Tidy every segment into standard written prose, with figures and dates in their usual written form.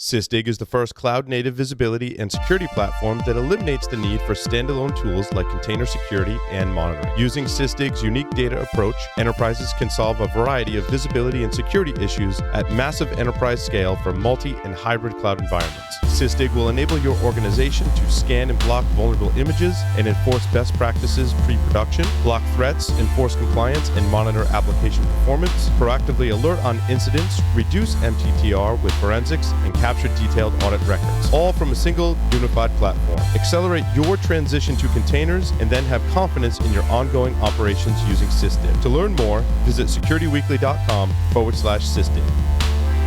Sysdig is the first cloud-native visibility and security platform that eliminates the need for standalone tools like container security and monitoring. Using Sysdig's unique data approach, enterprises can solve a variety of visibility and security issues at massive enterprise scale for multi- and hybrid cloud environments. Sysdig will enable your organization to scan and block vulnerable images and enforce best practices pre-production, block threats, enforce compliance, and monitor application performance, proactively alert on incidents, reduce MTTR with forensics, and capture detailed audit records, all from a single unified platform. Accelerate your transition to containers and then have confidence in your ongoing operations using Sysdig. To learn more, visit securityweekly.com/Sysdig.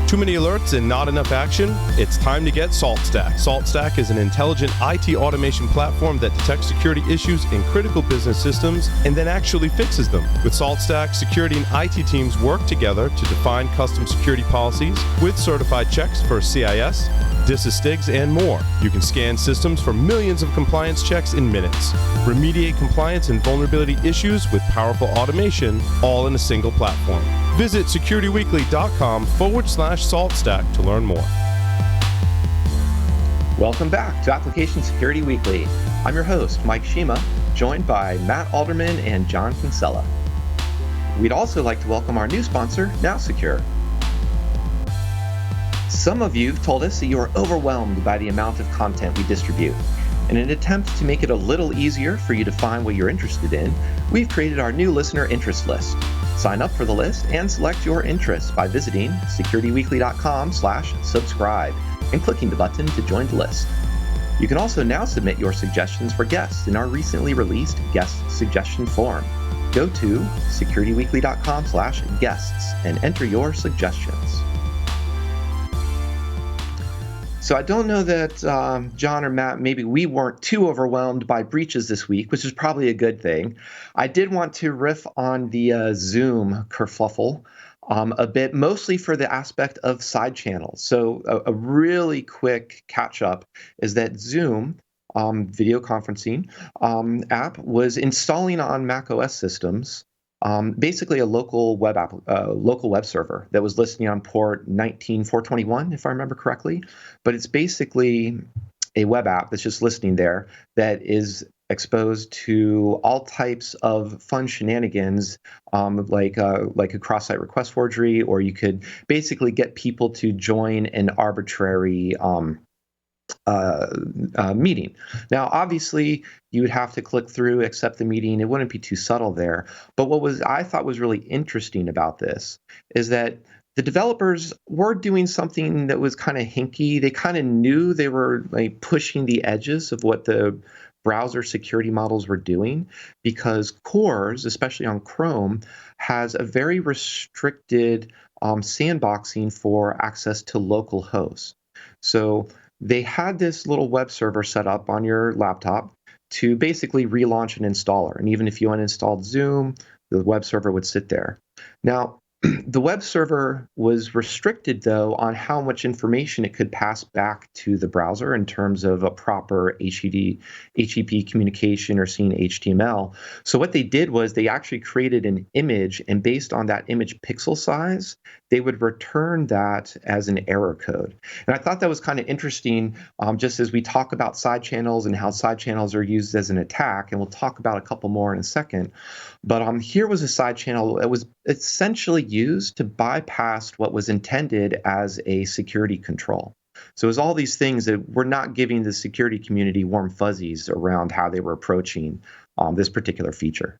Too many alerts and not enough action? It's time to get SaltStack. SaltStack is an intelligent IT automation platform that detects security issues in critical business systems and then actually fixes them. With SaltStack, security and IT teams work together to define custom security policies with certified checks for CIS, DISASTIGs, and more. You can scan systems for millions of compliance checks in minutes. Remediate compliance and vulnerability issues with powerful automation, all in a single platform. Visit securityweekly.com/SaltStack to learn more. Welcome back to Application Security Weekly. I'm your host, Mike Shima, joined by Matt Alderman and John Kinsella. We'd also like to welcome our new sponsor, NowSecure. Some of you have told us that you are overwhelmed by the amount of content we distribute. In an attempt to make it a little easier for you to find what you're interested in, we've created our new listener interest list. Sign up for the list and select your interests by visiting securityweekly.com/subscribe and clicking the button to join the list. You can also now submit your suggestions for guests in our recently released guest suggestion form. Go to securityweekly.com/guests and enter your suggestions. So I don't know that John or Matt, maybe we weren't too overwhelmed by breaches this week, which is probably a good thing. I did want to riff on the Zoom kerfuffle a bit, mostly for the aspect of side channels. So a really quick catch up is that Zoom, video conferencing app, was installing on Mac OS systems basically a local web server that was listening on port 19421, if I remember correctly. But it's basically a web app that's just listening there that is exposed to all types of fun shenanigans, like a cross-site request forgery, or you could basically get people to join an arbitrary meeting. Now, obviously, you would have to click through, accept the meeting. It wouldn't be too subtle there. But I thought was really interesting about this is that the developers were doing something that was kind of hinky. They kind of knew they were like pushing the edges of what the browser security models were doing, because CORS, especially on Chrome, has a very restricted sandboxing for access to local hosts. So they had this little web server set up on your laptop to basically relaunch an installer. And even if you uninstalled Zoom, the web server would sit there. Now, the web server was restricted, though, on how much information it could pass back to the browser in terms of a proper HTTP communication or seeing HTML. So what they did was they actually created an image, and based on that image pixel size, they would return that as an error code. And I thought that was kind of interesting, just as we talk about side channels and how side channels are used as an attack, and we'll talk about a couple more in a second. But here was a side channel that was essentially used to bypass what was intended as a security control. So it was all these things that were not giving the security community warm fuzzies around how they were approaching this particular feature.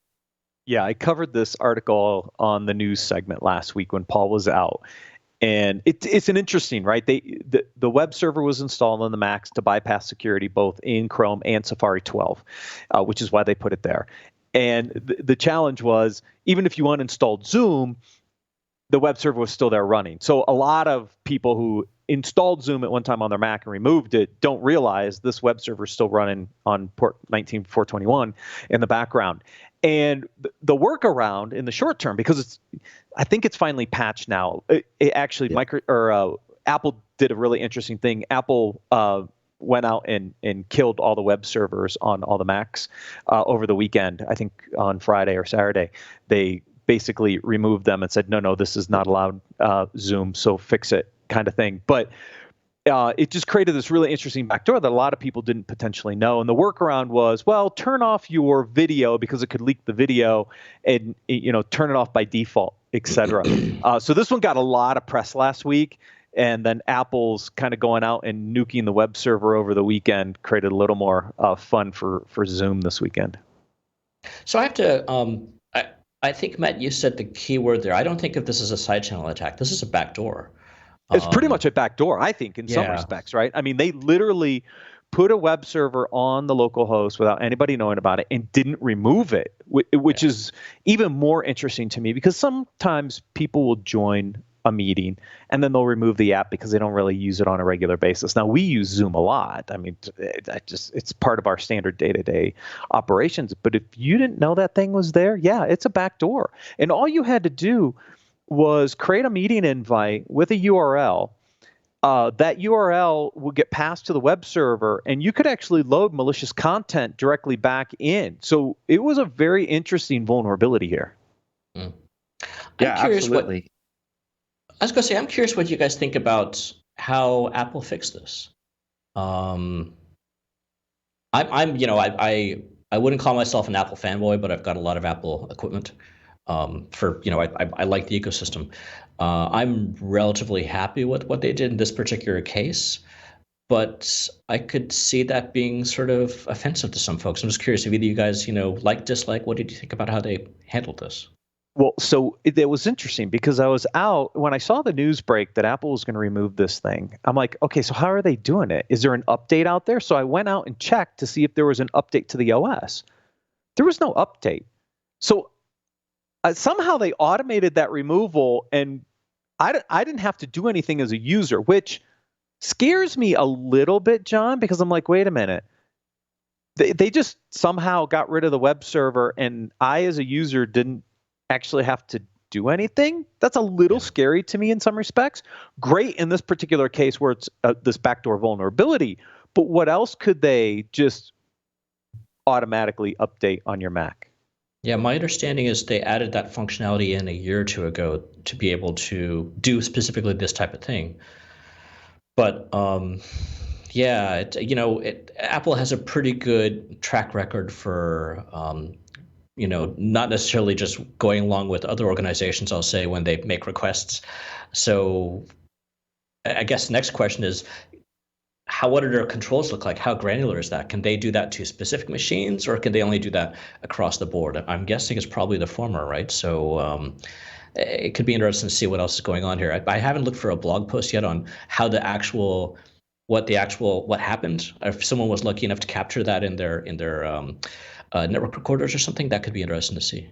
Yeah, I covered this article on the news segment last week when Paul was out. And it's an interesting, right? The web server was installed on the Macs to bypass security both in Chrome and Safari 12, which is why they put it there. And the challenge was, even if you uninstalled Zoom, the web server was still there running. So a lot of people who installed Zoom at one time on their Mac and removed it don't realize this web server is still running on port 19421 in the background. And the workaround in the short term, because I think it's finally patched now. Apple did a really interesting thing. Apple went out and killed all the web servers on all the Macs over the weekend. I think on Friday or Saturday, they basically removed them and said, no, this is not allowed, Zoom, so fix it, kind of thing. But it just created this really interesting backdoor that a lot of people didn't potentially know. And the workaround was, well, turn off your video because it could leak the video, and turn it off by default, etc. So this one got a lot of press last week, and then Apple's kind of going out and nuking the web server over the weekend created a little more fun for Zoom this weekend. So I have to. I think, Matt, you said the key word there. I don't think of this as a side channel attack. This is a backdoor. It's pretty much a backdoor, I think, in some respects, right? I mean, they literally put a web server on the local host without anybody knowing about it and didn't remove it, which is even more interesting to me, because sometimes people will join a meeting and then they'll remove the app because they don't really use it on a regular basis. Now, we use Zoom a lot. I mean, it's part of our standard day-to-day operations. But if you didn't know that thing was there, yeah, it's a backdoor. And all you had to do was create a meeting invite with a URL. That URL will get passed to the web server, and you could actually load malicious content directly back in. So it was a very interesting vulnerability here. Yeah, absolutely. I was going to say, I'm curious what you guys think about how Apple fixed this. I wouldn't call myself an Apple fanboy, but I've got a lot of Apple equipment. I like the ecosystem. I'm relatively happy with what they did in this particular case, but I could see that being sort of offensive to some folks. I'm just curious if either of you guys, like, dislike, what did you think about how they handled this? Well, so it was interesting because I was out when I saw the news break that Apple was going to remove this thing. I'm like, okay, so how are they doing it? Is there an update out there? So I went out and checked to see if there was an update to the OS. There was no update. So somehow they automated that removal, and I didn't have to do anything as a user, which scares me a little bit, John, because I'm like, wait a minute. They just somehow got rid of the web server, and I, as a user, didn't actually have to do anything. That's a little scary to me in some respects. Great in this particular case where it's this backdoor vulnerability, but what else could they just automatically update on your Mac? Yeah, my understanding is they added that functionality in a year or two ago to be able to do specifically this type of thing. But Apple has a pretty good track record for not necessarily just going along with other organizations, I'll say, when they make requests. So I guess the next question is, what do their controls look like? How granular is that? Can they do that to specific machines, or can they only do that across the board? I'm guessing it's probably the former, right? So it could be interesting to see what else is going on here. I haven't looked for a blog post yet on how what happened. If someone was lucky enough to capture that in their network recorders or something, that could be interesting to see.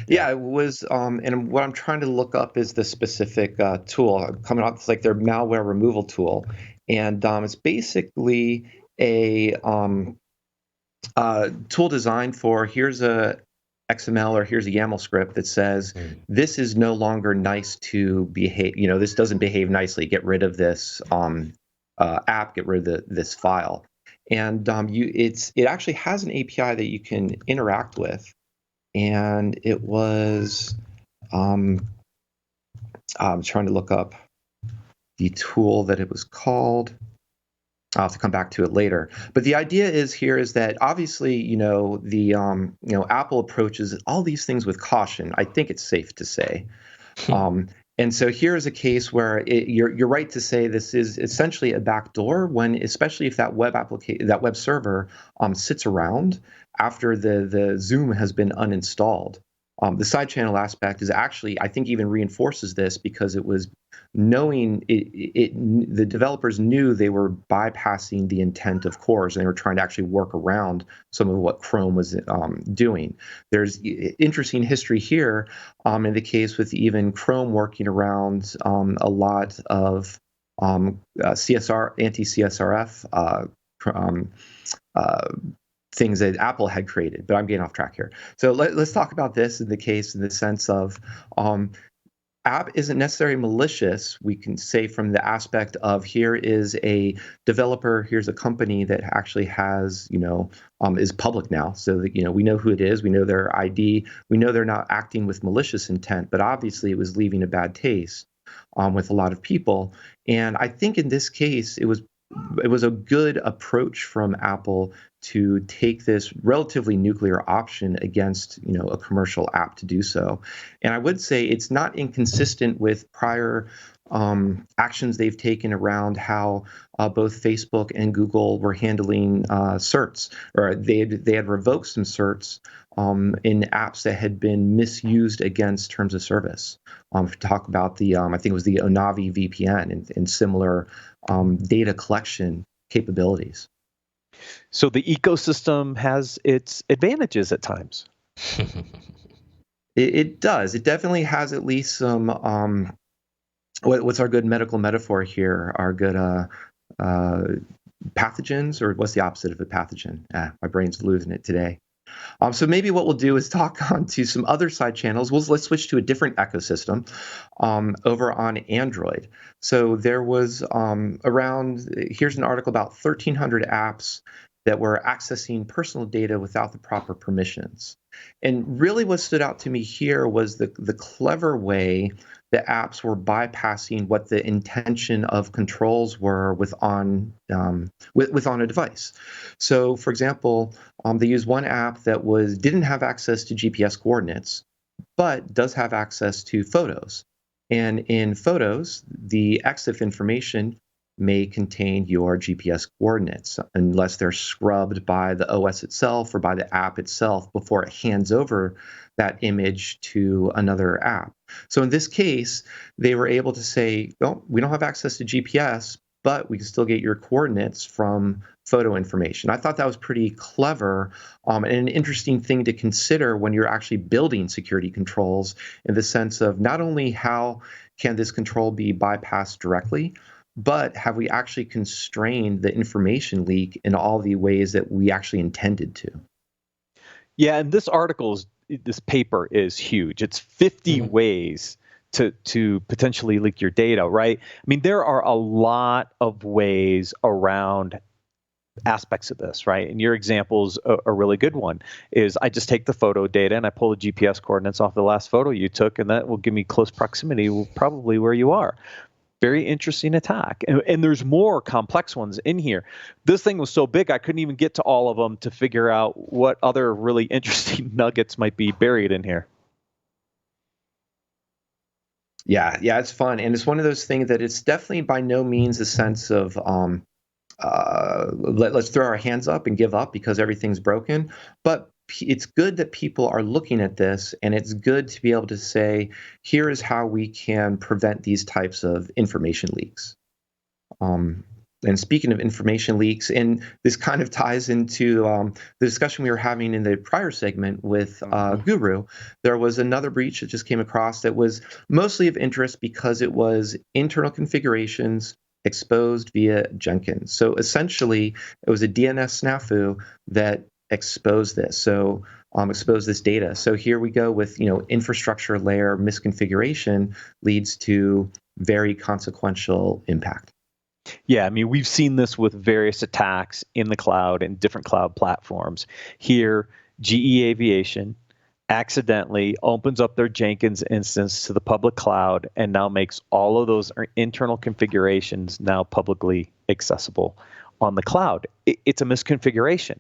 Yeah, it was, and what I'm trying to look up is the specific tool coming up. It's like their malware removal tool, and it's basically a tool designed for, here's a XML or here's a YAML script that says this is no longer nice to behave. This doesn't behave nicely. Get rid of this app. Get rid of this file. And it actually has an API that you can interact with, and it was I'm trying to look up the tool that it was called. I'll have to come back to it later. But the idea is that obviously Apple approaches all these things with caution. I think it's safe to say. And so here is a case where you're right to say this is essentially a backdoor, especially if that web server sits around after the Zoom has been uninstalled. The side channel aspect is actually, I think, even reinforces this, because it was knowing the developers knew they were bypassing the intent of CORS, and they were trying to actually work around some of what Chrome was doing. There's interesting history here in the case with even Chrome working around a lot of anti-CSRF things that Apple had created, but I'm getting off track here. So let's talk about this in the sense of app isn't necessarily malicious. We can say from the aspect of, here is a developer, here's a company that actually has, is public now, so that, we know who it is, we know their ID, we know they're not acting with malicious intent, but obviously it was leaving a bad taste. with a lot of people. And I think in this case, it was a good approach from Apple to take this relatively nuclear option against, a commercial app to do so. And I would say it's not inconsistent with prior actions they've taken around how both Facebook and Google were handling certs, or they had revoked some certs in apps that had been misused against terms of service. Talk about the I think it was the Onavi VPN and similar data collection capabilities. So the ecosystem has its advantages at times. It does. It definitely has at least some. What's our good medical metaphor here? Our good pathogens, or what's the opposite of a pathogen? My brain's losing it today. So maybe what we'll do is talk on to some other side channels. Let's switch to a different ecosystem over on Android. So there was here's an article about 1,300 apps that were accessing personal data without the proper permissions. And really what stood out to me here was the clever way the apps were bypassing what the intention of controls were with on a device. So, for example, they used one app that didn't have access to GPS coordinates, but does have access to photos. And in photos, the EXIF information may contain your GPS coordinates unless they're scrubbed by the OS itself or by the app itself before it hands over that image to another app. So in this case, they were able to say, well, we don't have access to GPS, but we can still get your coordinates from photo information. I thought that was pretty clever and an interesting thing to consider when you're actually building security controls, in the sense of not only how can this control be bypassed directly, but have we actually constrained the information leak in all the ways that we actually intended to? Yeah, and this paper is huge. It's 50 ways to potentially leak your data, right? I mean, there are a lot of ways around aspects of this, right? And your example is a really good one. Is I just take the photo data and I pull the GPS coordinates off the last photo you took, and that will give me close proximity, probably where you are. Very interesting attack. And there's more complex ones in here. This thing was so big, I couldn't even get to all of them to figure out what other really interesting nuggets might be buried in here. Yeah, it's fun. And it's one of those things that it's definitely by no means a sense of let's throw our hands up and give up because everything's broken. But it's good that people are looking at this, and it's good to be able to say, here is how we can prevent these types of information leaks. And speaking of information leaks, and this kind of ties into the discussion we were having in the prior segment with Guru, there was another breach that just came across that was mostly of interest because it was internal configurations exposed via Jenkins. So essentially, it was a DNS snafu that exposed this. So expose this data. So here we go with, infrastructure layer misconfiguration leads to very consequential impact. Yeah, I mean, we've seen this with various attacks in the cloud and different cloud platforms. Here, GE Aviation accidentally opens up their Jenkins instance to the public cloud and now makes all of those internal configurations now publicly accessible on the cloud. It's a misconfiguration.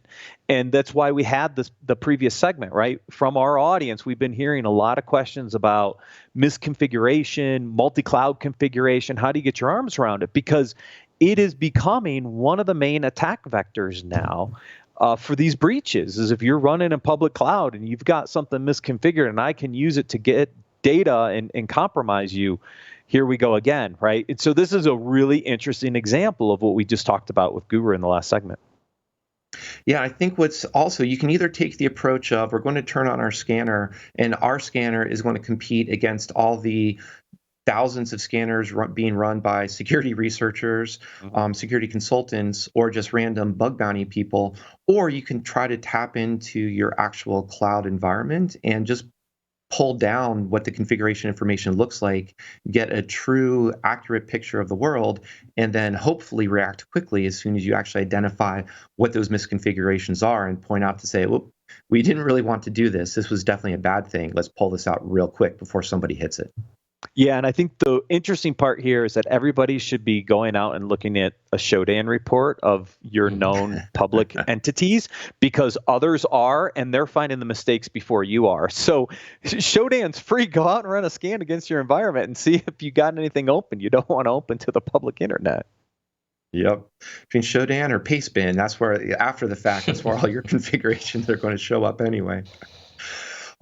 And that's why we had the previous segment, right? From our audience, we've been hearing a lot of questions about misconfiguration, multi-cloud configuration. How do you get your arms around it? Because it is becoming one of the main attack vectors now for these breaches. Is if you're running a public cloud and you've got something misconfigured and I can use it to get data and compromise you, here we go again, right? And so this is a really interesting example of what we just talked about with Guru in the last segment. Yeah, I think what's also, you can either take the approach of, we're going to turn on our scanner, and our scanner is going to compete against all the thousands of scanners being run by security researchers, security consultants, or just random bug bounty people. Or you can try to tap into your actual cloud environment and just pull down what the configuration information looks like, get a true, accurate picture of the world, and then hopefully react quickly as soon as you actually identify what those misconfigurations are and point out to say, well, we didn't really want to do this. This was definitely a bad thing. Let's pull this out real quick before somebody hits it. Yeah, and I think the interesting part here is that everybody should be going out and looking at a Shodan report of your known public entities, because others are, and they're finding the mistakes before you are. So Shodan's free. Go out and run a scan against your environment and see if you got anything open you don't want to open to the public internet. Yep. Between Shodan or Pastebin, that's where, after the fact, that's where all your configurations are going to show up anyway.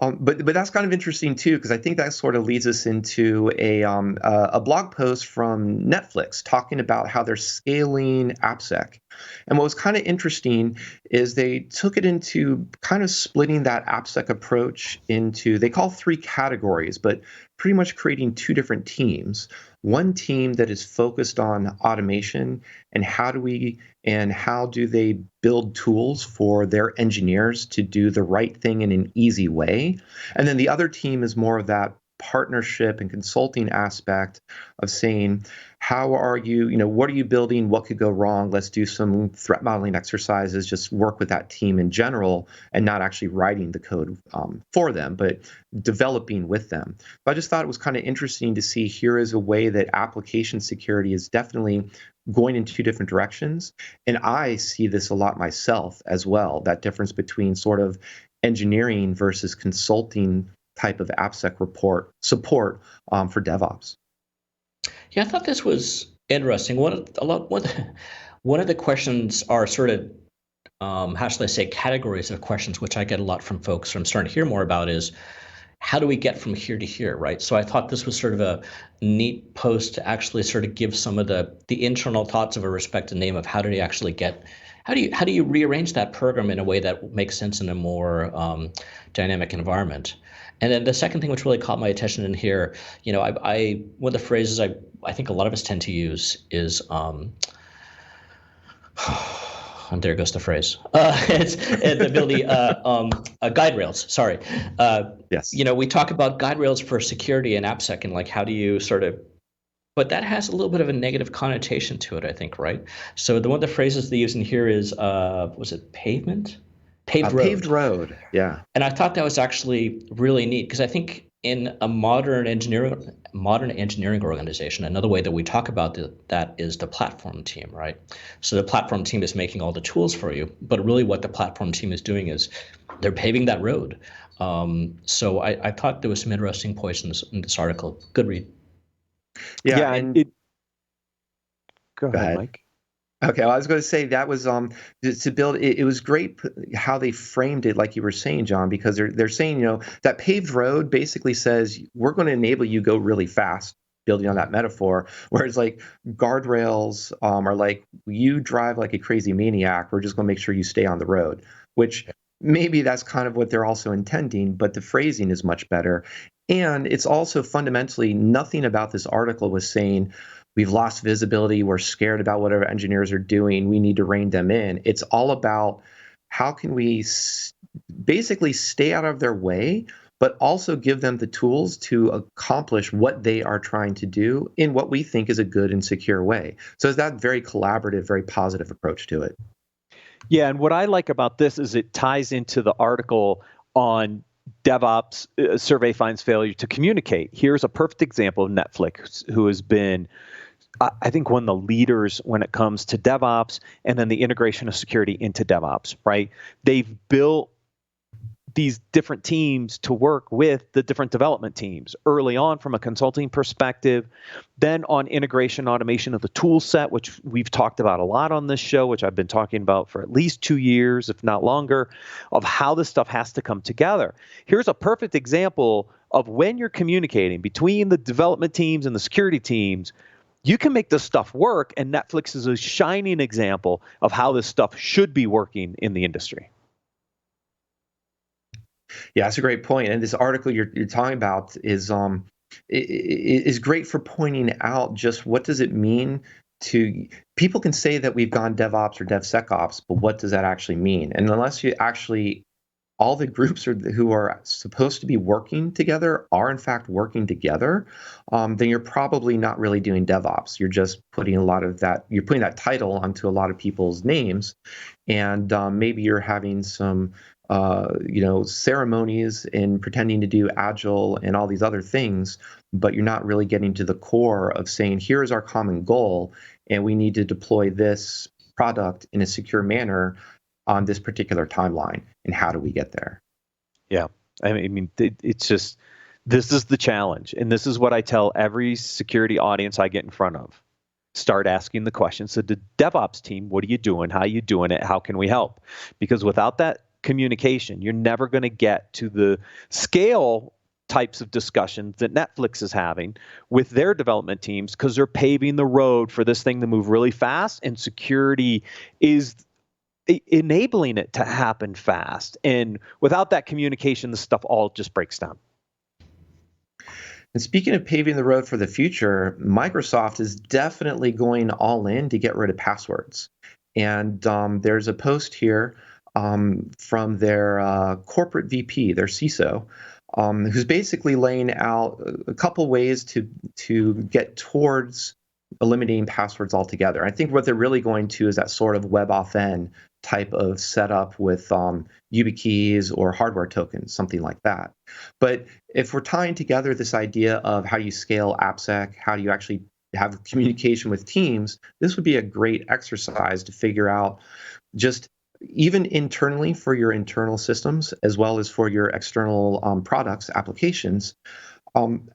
But that's kind of interesting too, because I think that sort of leads us into a blog post from Netflix talking about how they're scaling AppSec. And what was kind of interesting is they took it into kind of splitting that AppSec approach into, they call 3 categories, but pretty much creating 2 different teams. One team that is focused on automation and how do they build tools for their engineers to do the right thing in an easy way. And then the other team is more of that partnership and consulting aspect of saying, how are you, what are you building? What could go wrong? Let's do some threat modeling exercises, just work with that team in general and not actually writing the code for them, but developing with them. But I just thought it was kind of interesting to see here is a way that application security is definitely going in 2 different directions. And I see this a lot myself as well, that difference between sort of engineering versus consulting type of AppSec support for DevOps. Yeah, I thought this was interesting. One of the questions are sort of, how should I say, categories of questions, which I get a lot from folks, I'm starting to hear more about, is how do we get from here to here, right? So I thought this was sort of a neat post to actually sort of give some of the internal thoughts of a respected name of how do you rearrange that program in a way that makes sense in a more dynamic environment. And then the second thing which really caught my attention in here, I one of the phrases I think a lot of us tend to use is, and there goes the phrase. It's the ability, guide rails. Sorry. Yes. We talk about guide rails for security and AppSec, and like how do you sort of, but that has a little bit of a negative connotation to it, I think, right? So one of the phrases they use in here is, was it pavement? Paved road. Paved road, yeah. And I thought that was actually really neat, because I think in a modern engineering organization, another way that we talk about that is the platform team, right? So the platform team is making all the tools for you, but really what the platform team is doing is they're paving that road. So I thought there was some interesting points in this article. Good read. Yeah, Go ahead, Mike. Okay, well, I was going to say that was to build. It was great how they framed it, like you were saying, John, because they're saying that paved road basically says we're going to enable you go really fast, building on that metaphor. Whereas like guardrails are like you drive like a crazy maniac. We're just going to make sure you stay on the road, which maybe that's kind of what they're also intending, but the phrasing is much better. And it's also fundamentally nothing about this article was saying, we've lost visibility, we're scared about what our engineers are doing, we need to rein them in. It's all about how can we basically stay out of their way, but also give them the tools to accomplish what they are trying to do in what we think is a good and secure way. So it's that very collaborative, very positive approach to it. Yeah, and what I like about this is it ties into the article on DevOps Survey Finds Failure to Communicate. Here's a perfect example of Netflix, who has been, I think, one of the leaders when it comes to DevOps and then the integration of security into DevOps, right? They've built these different teams to work with the different development teams early on from a consulting perspective, then on integration automation of the tool set, which we've talked about a lot on this show, which I've been talking about for at least 2 years, if not longer, of how this stuff has to come together. Here's a perfect example of when you're communicating between the development teams and the security teams, you can make this stuff work, and Netflix is a shining example of how this stuff should be working in the industry. Yeah, that's a great point. And this article you're talking about is great for pointing out just what does it mean to people can say that we've gone DevOps or DevSecOps, but what does that actually mean? And unless you actually all the groups who are supposed to be working together are in fact working together, then you're probably not really doing DevOps. You're just putting you're putting that title onto a lot of people's names, and maybe you're having some ceremonies and pretending to do agile and all these other things, but you're not really getting to the core of saying, here's our common goal, and we need to deploy this product in a secure manner on this particular timeline. And how do we get there? Yeah. I mean, it's just, this is the challenge. And this is what I tell every security audience I get in front of. Start asking the questions. So the DevOps team, what are you doing? How are you doing it? How can we help? Because without that communication, you're never going to get to the scale types of discussions that Netflix is having with their development teams, because they're paving the road for this thing to move really fast, and security is enabling it to happen fast. And without that communication, the stuff all just breaks down. And speaking of paving the road for the future, Microsoft is definitely going all in to get rid of passwords. And there's a post here from their corporate VP, their CISO, who's basically laying out a couple ways to get towards eliminating passwords altogether. I think what they're really going to is that sort of WebAuthn type of setup with YubiKeys or hardware tokens, something like that. But if we're tying together this idea of how you scale AppSec, how do you actually have communication with teams, this would be a great exercise to figure out, just even internally for your internal systems, as well as for your external products, applications,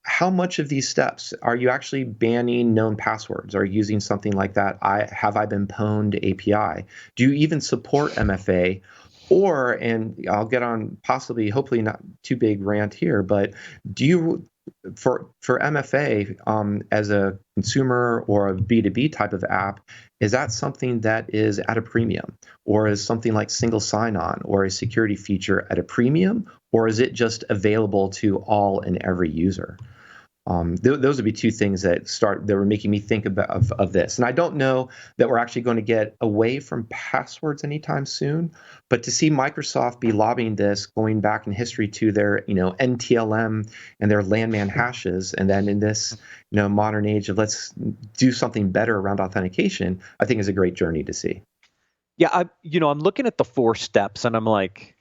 how much of these steps are you actually banning known passwords or using something like that? Have I been pwned API? Do you even support MFA? Or, and I'll get on possibly, hopefully not too big rant here, but do you, for MFA as a consumer or a B2B type of app, is that something that is at a premium? Or is something like single sign-on or a security feature at a premium? Or is it just available to all and every user? Those would be two things that were making me think of this. And I don't know that we're actually going to get away from passwords anytime soon, but to see Microsoft be lobbying this, going back in history to their NTLM and their landman hashes, and then in this modern age of let's do something better around authentication, I think is a great journey to see. Yeah, I'm looking at the 4 steps and I'm like,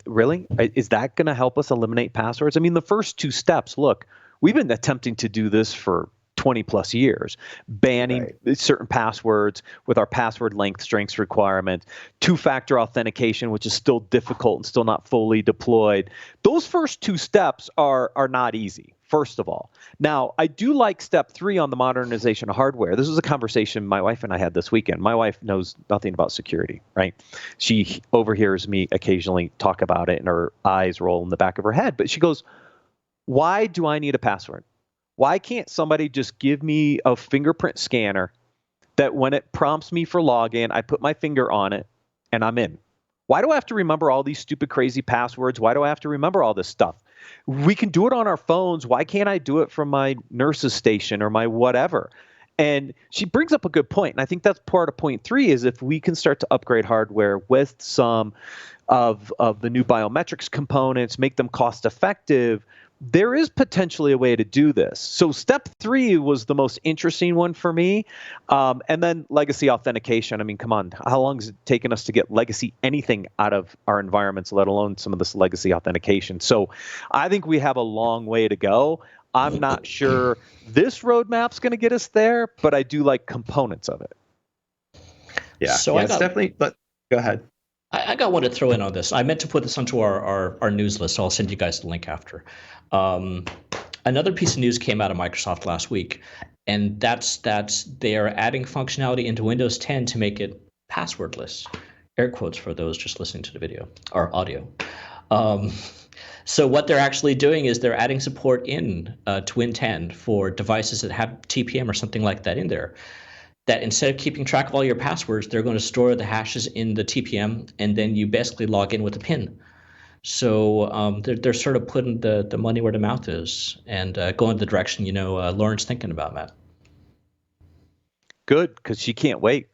really? Is that going to help us eliminate passwords? I mean, the first 2 steps, look, we've been attempting to do this for 20 plus years, banning certain passwords with our password length strengths requirement, 2-factor authentication, which is still difficult and still not fully deployed. Those first 2 steps are not easy, first of all. Now, I do like step 3 on the modernization of hardware. This was a conversation my wife and I had this weekend. My wife knows nothing about security, right? She overhears me occasionally talk about it and her eyes roll in the back of her head. But she goes, why do I need a password? Why can't somebody just give me a fingerprint scanner that when it prompts me for login, I put my finger on it and I'm in? Why do I have to remember all these stupid, crazy passwords? Why do I have to remember all this stuff? We can do it on our phones. Why can't I do it from my nurse's station or my whatever? And she brings up a good point. And I think that's part of point 3 is if we can start to upgrade hardware with some of the new biometrics components, make them cost effective, there is potentially a way to do this. So step 3 was the most interesting one for me. And then legacy authentication. I mean, come on, how long has it taken us to get legacy anything out of our environments, let alone some of this legacy authentication? So I think we have a long way to go. I'm not sure this roadmap's going to get us there, but I do like components of it. Yeah, so it's definitely, but go ahead. I got one to throw in on this. I meant to put this onto our news list, so I'll send you guys the link after. Another piece of news came out of Microsoft last week, and that's they are adding functionality into Windows 10 to make it passwordless. Air quotes for those just listening to the video or audio. So what they're actually doing is they're adding support in to Win 10 for devices that have TPM or something like that in there. That instead of keeping track of all your passwords, they're going to store the hashes in the TPM, and then you basically log in with a PIN. So they're sort of putting the money where the mouth is and going the direction Lauren's thinking about, Matt. Good, because she can't wait.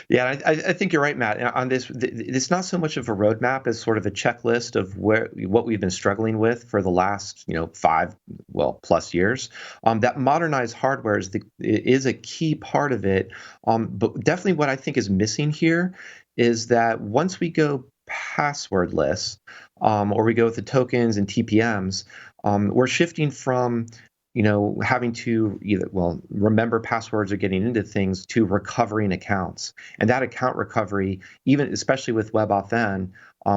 Yeah, I think you're right, Matt. On this, it's not so much of a roadmap as sort of a checklist of what we've been struggling with for the last 5 plus years. That modernized hardware is a key part of it. But definitely, what I think is missing here is that once we go passwordless, or we go with the tokens and TPMs, we're shifting from having to remember passwords or getting into things to recovering accounts. And that account recovery, even especially with WebAuthn,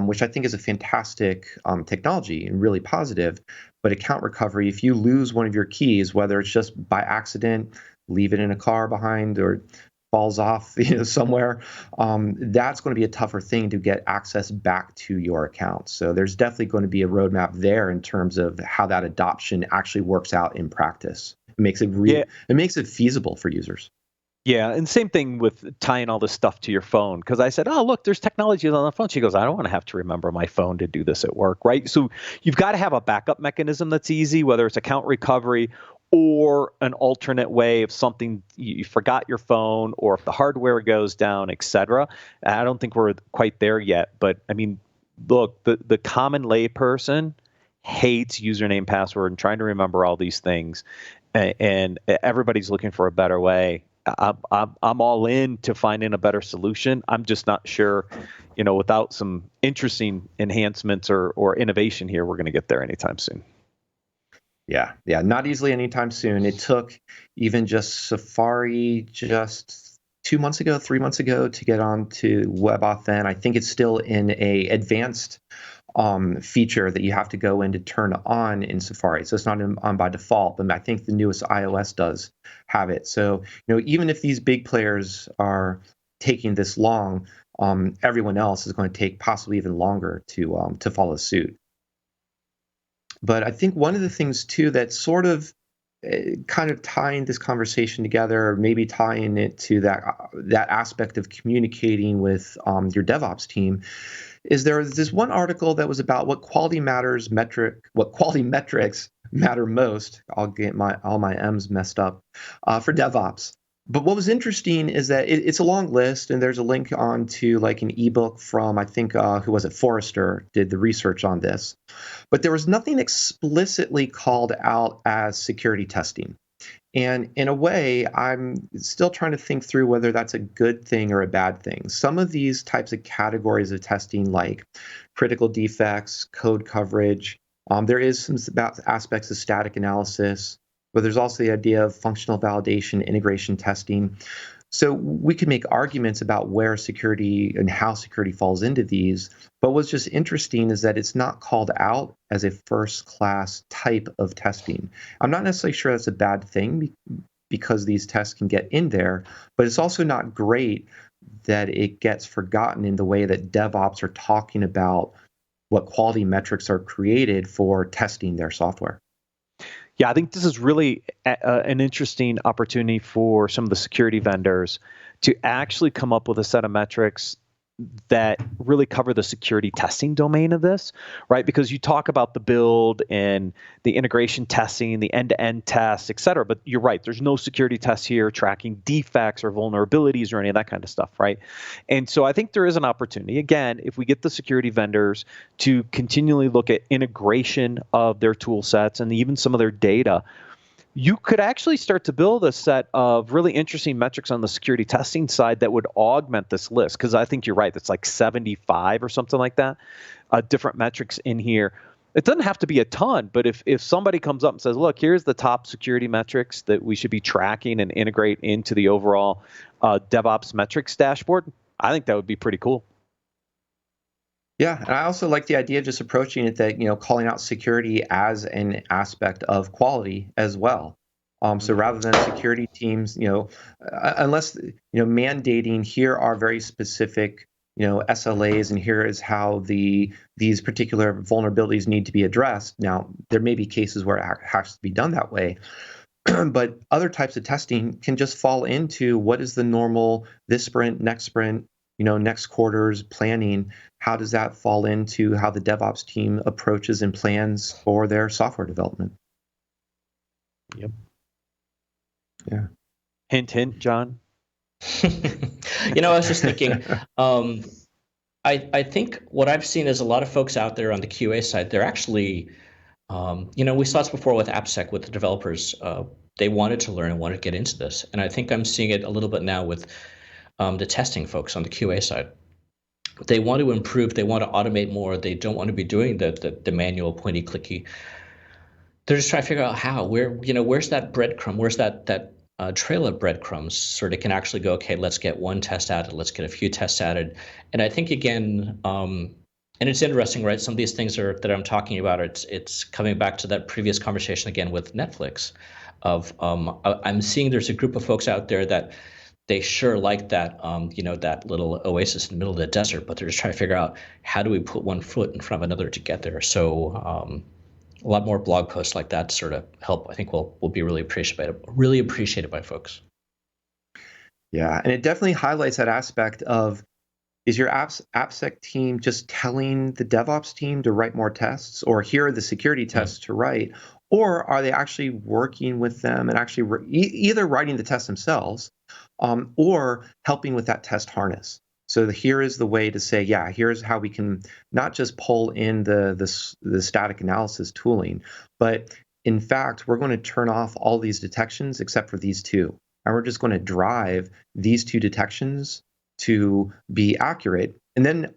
which I think is a fantastic technology and really positive, but account recovery, if you lose one of your keys, whether it's just by accident, leave it in a car behind, or falls off somewhere, that's going to be a tougher thing to get access back to your account. So there's definitely going to be a roadmap there in terms of how that adoption actually works out in practice. It makes it feasible for users. Yeah, and same thing with tying all this stuff to your phone. Because I said, oh, look, there's technology on the phone. She goes, I don't want to have to remember my phone to do this at work, right? So you've got to have a backup mechanism that's easy, whether it's account recovery or an alternate way of something you forgot your phone, or if the hardware goes down, et cetera. I don't think we're quite there yet. But I mean, look, the common layperson hates username, password, and trying to remember all these things. And everybody's looking for a better way. I'm all in to finding a better solution. I'm just not sure, without some interesting enhancements or innovation here, we're going to get there anytime soon. Yeah, not easily anytime soon. It took even just Safari just 2 months ago, 3 months ago to get onto WebAuthn. I think it's still in a advanced feature that you have to go in to turn on in Safari. So it's not on by default, but I think the newest iOS does have it. So, even if these big players are taking this long, everyone else is going to take possibly even longer to follow suit. But I think one of the things too that's sort of kind of tying this conversation together, or maybe tying it to that aspect of communicating with your DevOps team, is there was this one article that was about what quality metrics matter most. I'll get all my M's messed up for DevOps. But what was interesting is that it's a long list, and there's a link on to like an ebook from, I think, who was it? Forrester did the research on this. But there was nothing explicitly called out as security testing. And in a way, I'm still trying to think through whether that's a good thing or a bad thing. Some of these types of categories of testing, like critical defects, code coverage, there is some aspects of static analysis, but there's also the idea of functional validation, integration testing. So we can make arguments about where security and how security falls into these. But what's just interesting is that it's not called out as a first-class type of testing. I'm not necessarily sure that's a bad thing because these tests can get in there, but it's also not great that it gets forgotten in the way that DevOps are talking about what quality metrics are created for testing their software. Yeah, I think this is really an interesting opportunity for some of the security vendors to actually come up with a set of metrics that really cover the security testing domain of this, right? Because you talk about the build and the integration testing, the end-to-end tests, et cetera, but you're right, there's no security tests here tracking defects or vulnerabilities or any of that kind of stuff, right? And so I think there is an opportunity, again, if we get the security vendors to continually look at integration of their tool sets and even some of their data, you could actually start to build a set of really interesting metrics on the security testing side that would augment this list. Because I think you're right, it's like 75 or something like that, different metrics in here. It doesn't have to be a ton, but if somebody comes up and says, look, here's the top security metrics that we should be tracking and integrate into the overall DevOps metrics dashboard, I think that would be pretty cool. Yeah, and I also like the idea of just approaching it that, calling out security as an aspect of quality as well. So rather than security teams, unless, mandating here are very specific, SLAs, and here is how these particular vulnerabilities need to be addressed. Now, there may be cases where it has to be done that way. But other types of testing can just fall into what is the normal this sprint, next quarter's planning. How does that fall into how the DevOps team approaches and plans for their software development? Yep. Yeah. Hint, hint, John. I was just thinking, I think what I've seen is a lot of folks out there on the QA side, they're actually, we saw this before with AppSec, with the developers. They wanted to learn and wanted to get into this. And I think I'm seeing it a little bit now with the testing folks on the QA side. They want to improve. They want to automate more. They don't want to be doing the manual pointy clicky. They're just trying to figure out how, where's that breadcrumb? Where's that trail of breadcrumbs so they can actually go, okay, let's get one test added. Let's get a few tests added. And I think, again, and it's interesting, right? Some of these things that I'm talking about, it's coming back to that previous conversation again with Netflix of I'm seeing there's a group of folks out there that they sure like that, that little oasis in the middle of the desert, but they're just trying to figure out how do we put one foot in front of another to get there. So a lot more blog posts like that to sort of help, I think will be really appreciated by folks. Yeah, and it definitely highlights that aspect of, is your AppSec team just telling the DevOps team to write more tests, or here are the security tests to write, or are they actually working with them and actually either writing the tests themselves or helping with that test harness? So here is the way to say, yeah, here's how we can not just pull in the static analysis tooling, but in fact, we're going to turn off all these detections except for these two. And we're just going to drive these two detections to be accurate. And then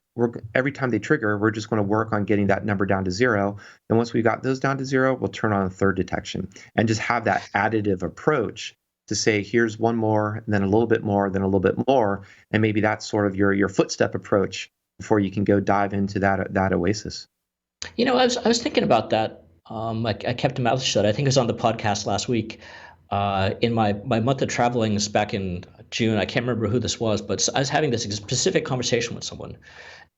every time they trigger, we're just going to work on getting that number down to 0. And once we got those down to 0, we'll turn on a third detection and just have that additive approach to say, here's one more, and then a little bit more, then a little bit more. And maybe that's sort of your footstep approach before you can go dive into that oasis. I was thinking about that. I kept a mouth shut. I think it was on the podcast last week. In my month of travelings back in June, I can't remember who this was, but I was having this specific conversation with someone.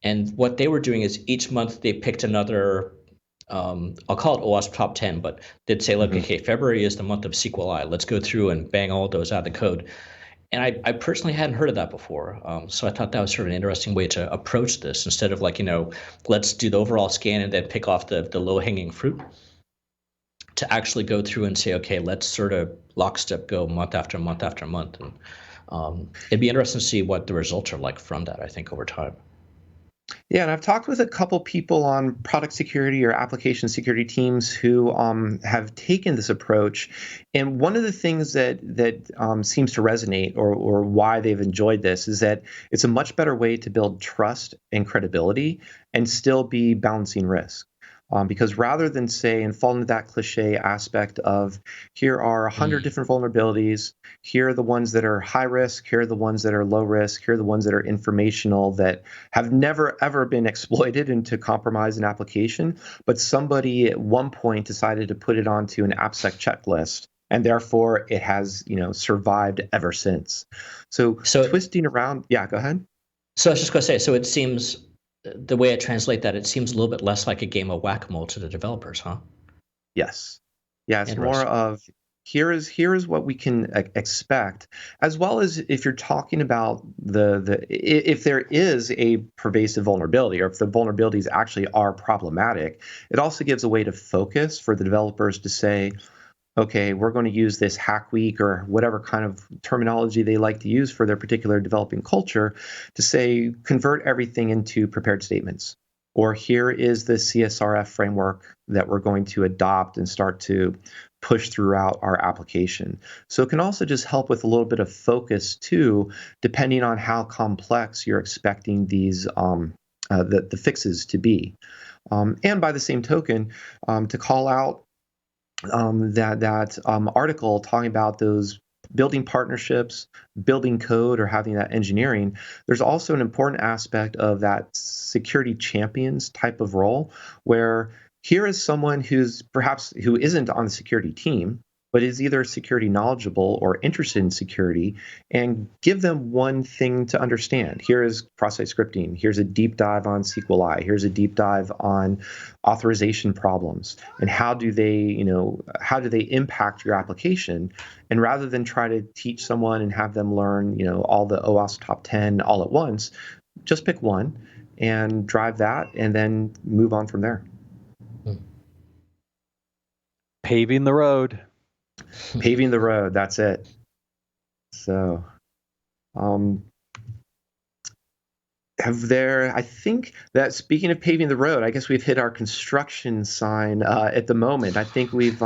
And what they were doing is each month they picked another, I'll call it OWASP top 10, but they'd say, look, okay, February is the month of SQLi. Let's go through and bang all those out of the code. And I personally hadn't heard of that before. So I thought that was sort of an interesting way to approach this instead of let's do the overall scan and then pick off the low-hanging fruit, to actually go through and say, okay, let's sort of lockstep go month after month after month. And it'd be interesting to see what the results are like from that, I think, over time. Yeah, and I've talked with a couple people on product security or application security teams who have taken this approach. And one of the things that seems to resonate, or why they've enjoyed this, is that it's a much better way to build trust and credibility and still be balancing risk. Because rather than say and fall into that cliche aspect of, here are 100 different vulnerabilities, here are the ones that are high risk, here are the ones that are low risk, here are the ones that are informational that have never ever been exploited into compromise an application, but somebody at one point decided to put it onto an AppSec checklist, and therefore it has survived ever since. So twisting around, yeah, go ahead. So I was just going to say, so it seems, the way I translate that, it seems a little bit less like a game of whack-a-mole to the developers, huh? Yes. Yeah, it's more of, here is what we can expect, as well as if you're talking about if there is a pervasive vulnerability, or if the vulnerabilities actually are problematic, it also gives a way to focus for the developers to say, okay, we're going to use this hack week or whatever kind of terminology they like to use for their particular developing culture to say, convert everything into prepared statements. Or here is the CSRF framework that we're going to adopt and start to push throughout our application. So it can also just help with a little bit of focus too, depending on how complex you're expecting these the fixes to be. And by the same token, to call out that article talking about those building partnerships, building code, or having that engineering, there's also an important aspect of that security champions type of role, where here is someone who isn't on the security team, but is either security knowledgeable or interested in security, and give them one thing to understand. Here is cross-site scripting. Here's a deep dive on SQLi. Here's a deep dive on authorization problems, and how do they impact your application? And rather than try to teach someone and have them learn, all the OWASP top 10 all at once, just pick one and drive that, and then move on from there. Paving the road. Paving the road, that's it. So I think that speaking of paving the road, I guess we've hit our construction sign at the moment. I think we've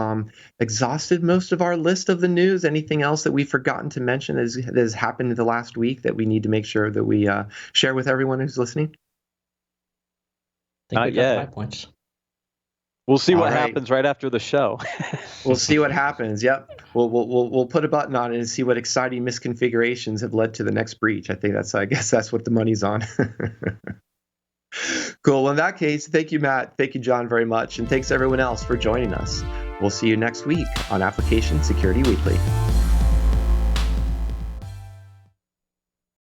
exhausted most of our list of the news. Anything else that we've forgotten to mention that has happened in the last week that we need to make sure that we share with everyone who's listening? I think we got 5 points. We'll see what All right. happens right after the show. We'll see what happens. Yep. We'll put a button on it and see what exciting misconfigurations have led to the next breach. I guess that's what the money's on. Cool. Well, in that case, thank you, Matt. Thank you, John, very much. And thanks everyone else for joining us. We'll see you next week on Application Security Weekly.